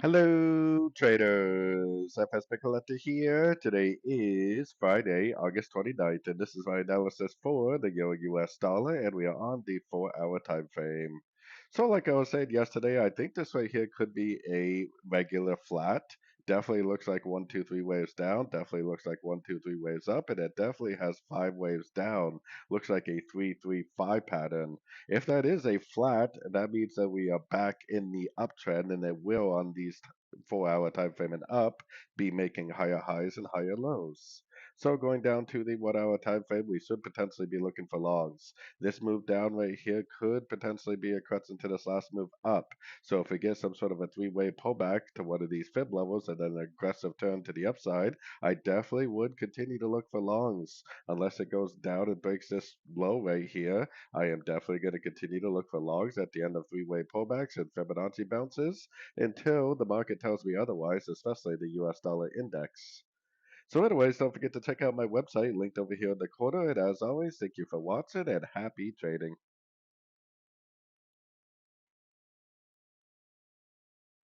Hello, traders. FX Pip Collector here. Today is Friday, August 29th, and this is my analysis for the Euro-US dollar, and we are on the 4-hour time frame. So, like I was saying yesterday, I think this right here could be a regular flat. Definitely looks like one, two, three waves down. Definitely looks like one, two, three waves up, and it definitely has five waves down. Looks like a 3-3-5 pattern. If that is a flat, that means that we are back in the uptrend and it will on these 4-hour time frame and up be making higher highs and higher lows. So going down to the 1-hour time frame, we should potentially be looking for longs. This move down right here could potentially be a crutch into this last move up. So if we get some sort of a three-way pullback to one of these fib levels and then an aggressive turn to the upside, I definitely would continue to look for longs unless it goes down and breaks this low right here. I am definitely going to continue to look for logs at the end of three-way pullbacks and Fibonacci bounces until the market tells me otherwise, especially the US dollar index. So anyways, don't forget to check out my website linked over here in the corner. And as always, thank you for watching and happy trading.